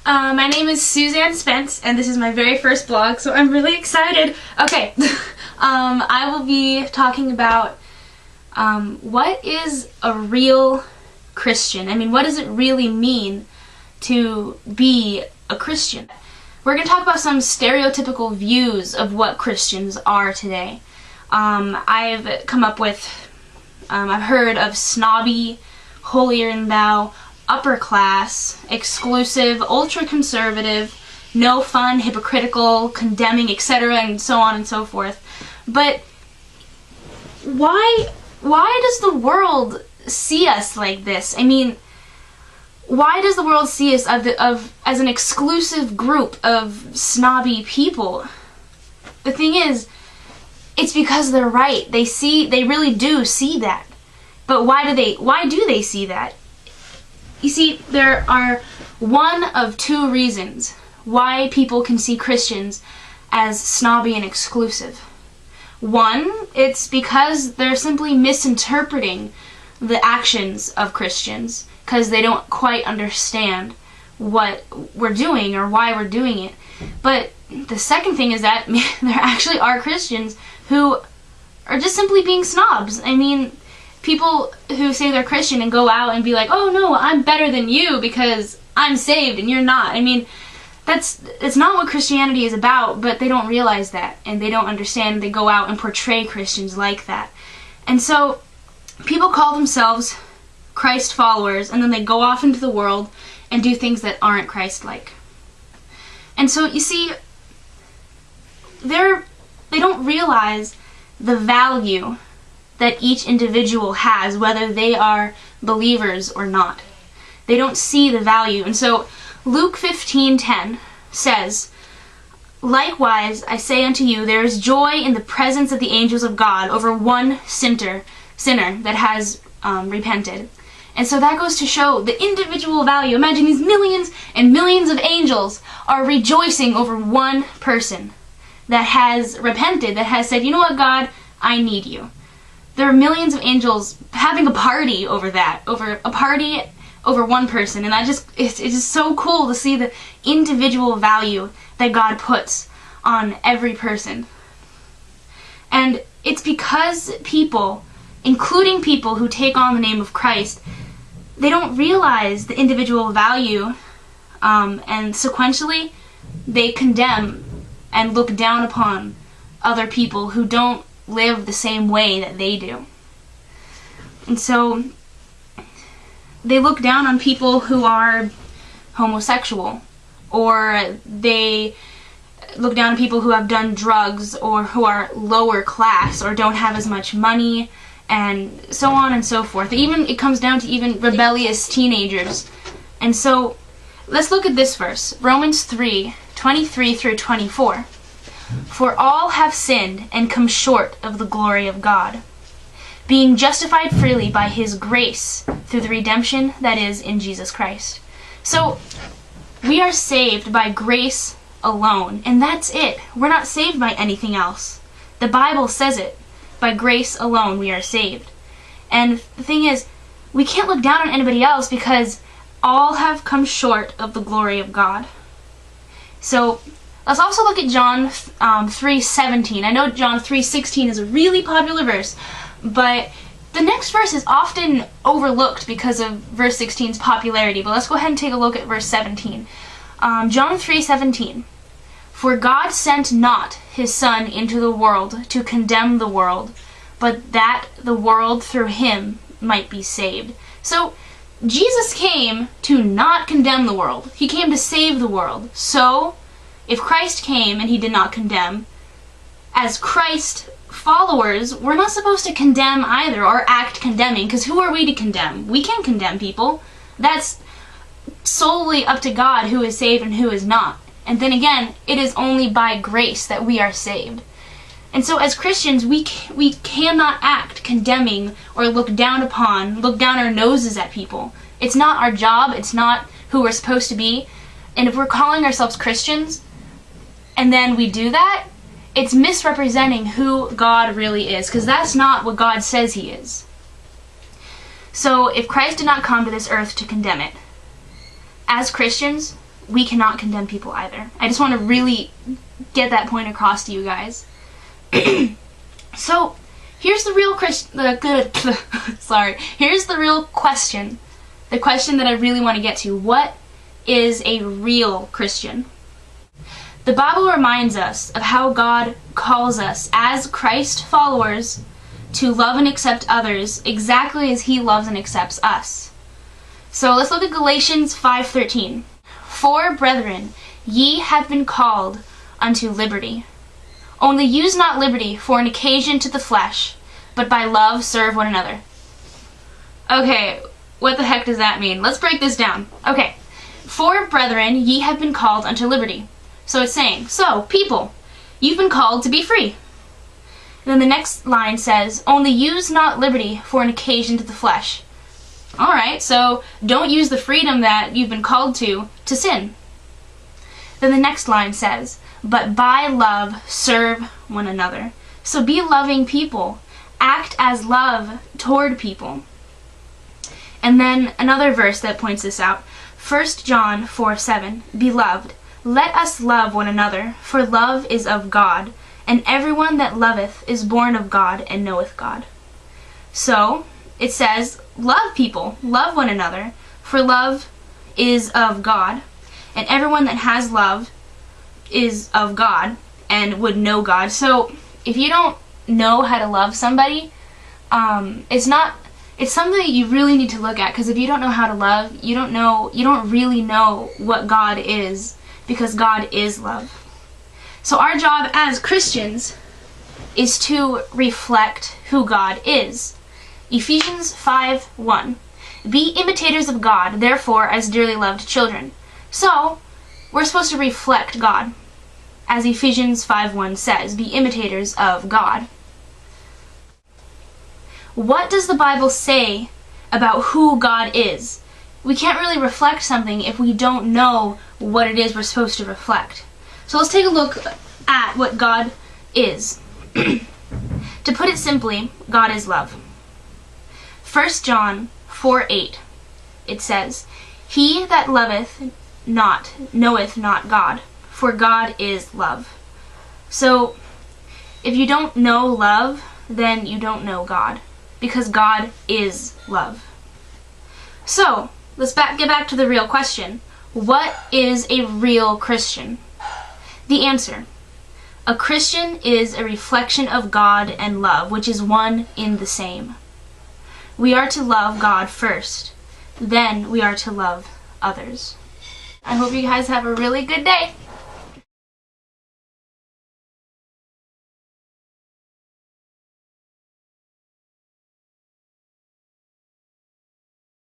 My name is Suzanne Spence, and this is my very first blog, so I'm really excited. Okay, I will be talking about what is a real Christian? I mean, what does it really mean to be a Christian? We're going to talk about some stereotypical views of what Christians are today. I've come up with, I've heard of snobby, holier-than-thou, upper class, exclusive, ultra-conservative, no fun, hypocritical, condemning, etc., and so on and so forth. But why does the world see us like this? I mean, why does the world see us as an exclusive group of snobby people? The thing is, it's because they're right. They really do see that. But why do they see that? You see, there are one of two reasons why people can see Christians as snobby and exclusive. One, it's because they're simply misinterpreting the actions of Christians because they don't quite understand what we're doing or why we're doing it. But the second thing is that there actually are Christians who are just simply being snobs. I mean, people who say they're Christian and go out and be like, oh no, I'm better than you because I'm saved and you're not. I mean, it's not what Christianity is about, but they don't realize that and they don't understand. They go out and portray Christians like that. And so people call themselves Christ followers and then they go off into the world and do things that aren't Christ-like. And so you see, they don't realize the value that each individual has, whether they are believers or not. They don't see the value. And so Luke 15:10 says, likewise, I say unto you, there is joy in the presence of the angels of God over one sinner that has repented. And so that goes to show the individual value. Imagine these millions and millions of angels are rejoicing over one person that has repented, that has said, you know what, God, I need you. There are millions of angels having a party over that, over one person, and it's just so cool to see the individual value that God puts on every person. And it's because people, including people who take on the name of Christ, they don't realize the individual value, and sequentially, they condemn and look down upon other people who don't live the same way that they do. And so they look down on people who are homosexual, or they look down on people who have done drugs, or who are lower class, or don't have as much money, and so on and so forth. It comes down to even rebellious teenagers. And so let's look at this verse, Romans 3:23 through 24. For all have sinned and come short of the glory of God, being justified freely by His grace through the redemption that is in Jesus Christ. So we are saved by grace alone, and that's it. We're not saved by anything else. The Bible says it. By grace alone we are saved. And the thing is, we can't look down on anybody else because all have come short of the glory of God. So let's also look at John 3:17. I know John 3:16 is a really popular verse, but the next verse is often overlooked because of verse 16's popularity. But let's go ahead and take a look at verse 17. John 3:17. For God sent not His Son into the world to condemn the world, but that the world through Him might be saved. So Jesus came to not condemn the world. He came to save the world. So if Christ came and He did not condemn, as Christ followers, we're not supposed to condemn either or act condemning, because who are we to condemn? We can't condemn people. That's solely up to God who is saved and who is not. And then again, it is only by grace that we are saved. And so as Christians, we cannot act condemning or look down our noses at people. It's not our job. It's not who we're supposed to be. And if we're calling ourselves Christians and then we do that, it's misrepresenting who God really is, because that's not what God says He is. So if Christ did not come to this earth to condemn it, as Christians, we cannot condemn people either. I just want to really get that point across to you guys. So, here's the real here's the real question. The question that I really want to get to. What is a real Christian? The Bible reminds us of how God calls us as Christ followers to love and accept others exactly as he loves and accepts us. So let's look at Galatians 5:13. For, brethren, ye have been called unto liberty. Only use not liberty for an occasion to the flesh, but by love serve one another. Okay, what the heck does that mean? Let's break this down. Okay, for, brethren, ye have been called unto liberty. So it's saying, so, people, you've been called to be free. And then the next line says, only use not liberty for an occasion to the flesh. Alright, so don't use the freedom that you've been called to sin. Then the next line says, but by love serve one another. So be loving people. Act as love toward people. And then another verse that points this out, 1 John 4:7, Beloved, let us love one another, for love is of God, and everyone that loveth is born of God and knoweth God. So, it says, love people, love one another, for love is of God, and everyone that has love is of God and would know God. So, if you don't know how to love somebody, it's something that you really need to look at, because if you don't know how to love, you don't really know what God is, because God is love. So our job as Christians is to reflect who God is. Ephesians 5:1. Be imitators of God, therefore, as dearly loved children. So, we're supposed to reflect God. As Ephesians 5:1 says, be imitators of God. What does the Bible say about who God is? We can't really reflect something if we don't know what it is we're supposed to reflect. So let's take a look at what God is. To put it simply, God is love. 1 John 4:8, it says, He that loveth not knoweth not God, for God is love. So, if you don't know love, then you don't know God, because God is love. So, let's get back to the real question. What is a real Christian? The answer. A Christian is a reflection of God and love, which is one in the same. We are to love God first, then we are to love others. I hope you guys have a really good day.